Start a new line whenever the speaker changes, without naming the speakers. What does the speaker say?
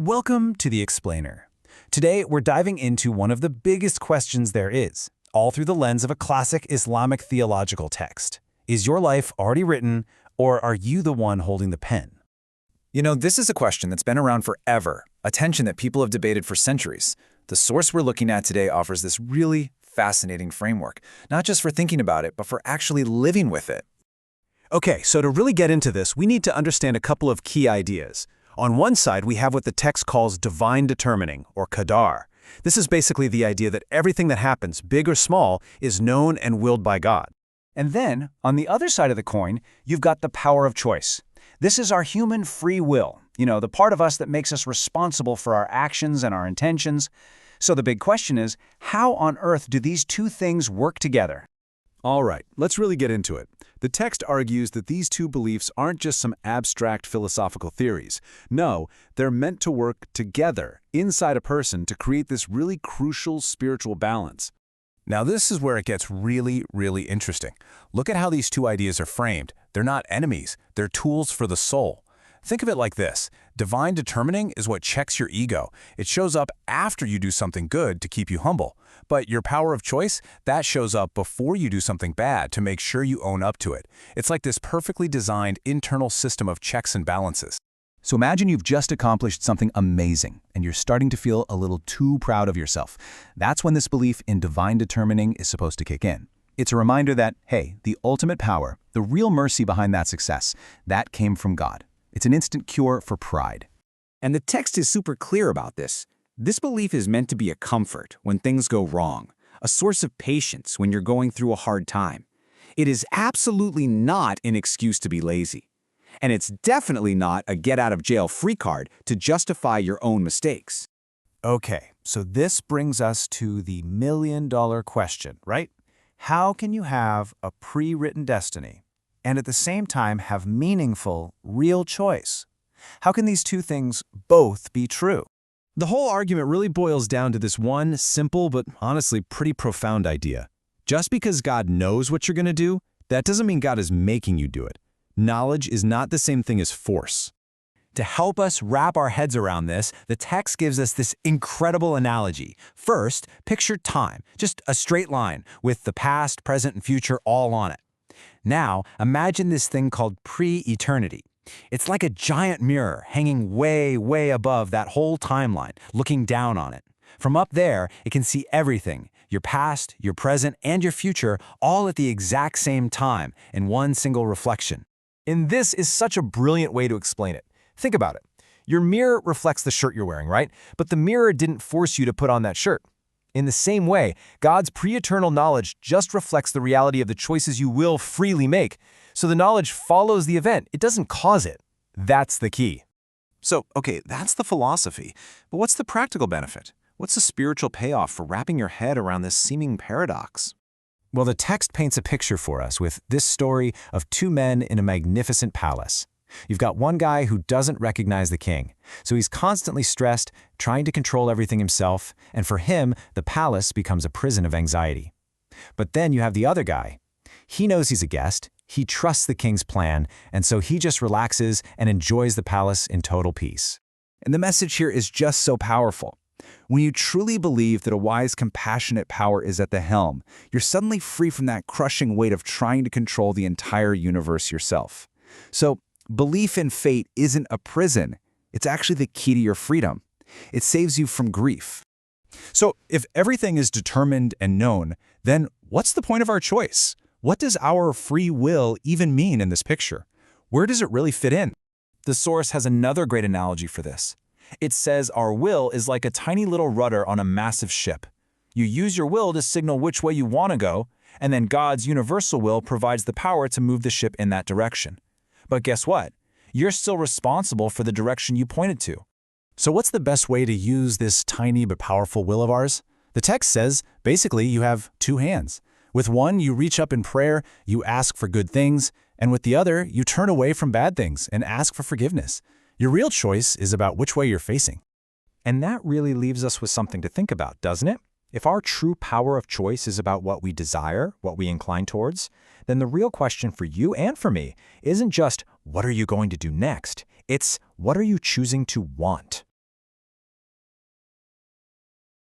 Welcome to The Explainer. Today, we're diving into one of the biggest questions there is, all through the lens of a classic Islamic theological text. Is your life already written, or are you the one holding the pen?
This is a question that's been around forever, a tension that people have debated for centuries. The source we're looking at today offers this really fascinating framework, not just for thinking about it, but for actually living with it.
Okay, so to really get into this, we need to understand a couple of key ideas. On one side, we have what the text calls divine determining, or Qadar. This is basically the idea that everything that happens, big or small, is known and willed by God. And then, on the other side of the coin, you've got the power of choice. This is our human free will, the part of us that makes us responsible for our actions and our intentions. So the big question is, how on earth do these two things work together?
All right, let's really get into it. The text argues that these two beliefs aren't just some abstract philosophical theories. No, they're meant to work together inside a person to create this really crucial spiritual balance.
Now this is where it gets really, really interesting. Look at how these two ideas are framed. They're not enemies, they're tools for the soul. Think of it like this. Divine determining is what checks your ego. It shows up after you do something good to keep you humble. But your power of choice, that shows up before you do something bad to make sure you own up to it. It's like this perfectly designed internal system of checks and balances.
So imagine you've just accomplished something amazing, and you're starting to feel a little too proud of yourself. That's when this belief in divine determining is supposed to kick in. It's a reminder that, hey, the ultimate power, the real mercy behind that success, that came from God. It's an instant cure for pride.
And the text is super clear about this. This belief is meant to be a comfort when things go wrong, a source of patience when you're going through a hard time. It is absolutely not an excuse to be lazy. And it's definitely not a get-out-of-jail-free card to justify your own mistakes.
Okay, so this brings us to the million-dollar question, right? How can you have a pre-written destiny and at the same time have meaningful, real choice? How can these two things both be true?
The whole argument really boils down to this one simple but honestly pretty profound idea. Just because God knows what you're going to do, that doesn't mean God is making you do it. Knowledge is not the same thing as force.
To help us wrap our heads around this, the text gives us this incredible analogy. First, picture time, just a straight line with the past, present, and future all on it. Now, imagine this thing called pre-eternity. It's like a giant mirror hanging way, way above that whole timeline, looking down on it. From up there, it can see everything, your past, your present, and your future, all at the exact same time in one single reflection.
And this is such a brilliant way to explain it. Think about it. Your mirror reflects the shirt you're wearing, right? But the mirror didn't force you to put on that shirt. In the same way, God's pre-eternal knowledge just reflects the reality of the choices you will freely make. So the knowledge follows the event. It doesn't cause it. That's the key.
So, okay, that's the philosophy. But what's the practical benefit? What's the spiritual payoff for wrapping your head around this seeming paradox?
Well, the text paints a picture for us with this story of two men in a magnificent palace. You've got one guy who doesn't recognize the king, so he's constantly stressed, trying to control everything himself, and for him, the palace becomes a prison of anxiety. But then you have the other guy. He knows he's a guest, he trusts the king's plan, and so he just relaxes and enjoys the palace in total peace.
And the message here is just so powerful. When you truly believe that a wise, compassionate power is at the helm, you're suddenly free from that crushing weight of trying to control the entire universe yourself. So, belief in fate isn't a prison. It's actually the key to your freedom. It saves you from grief.
So if everything is determined and known, then what's the point of our choice? What does our free will even mean in this picture? Where does it really fit in?
The source has another great analogy for this. It says our will is like a tiny little rudder on a massive ship. You use your will to signal which way you want to go, and then God's universal will provides the power to move the ship in that direction. But guess what? You're still responsible for the direction you pointed to.
So what's the best way to use this tiny but powerful will of ours? The text says, basically, you have two hands. With one, you reach up in prayer, you ask for good things, and with the other, you turn away from bad things and ask for forgiveness. Your real choice is about which way you're facing.
And that really leaves us with something to think about, doesn't it? If our true power of choice is about what we desire, what we incline towards, then the real question for you and for me isn't just, what are you going to do next? It's, what are you choosing to want?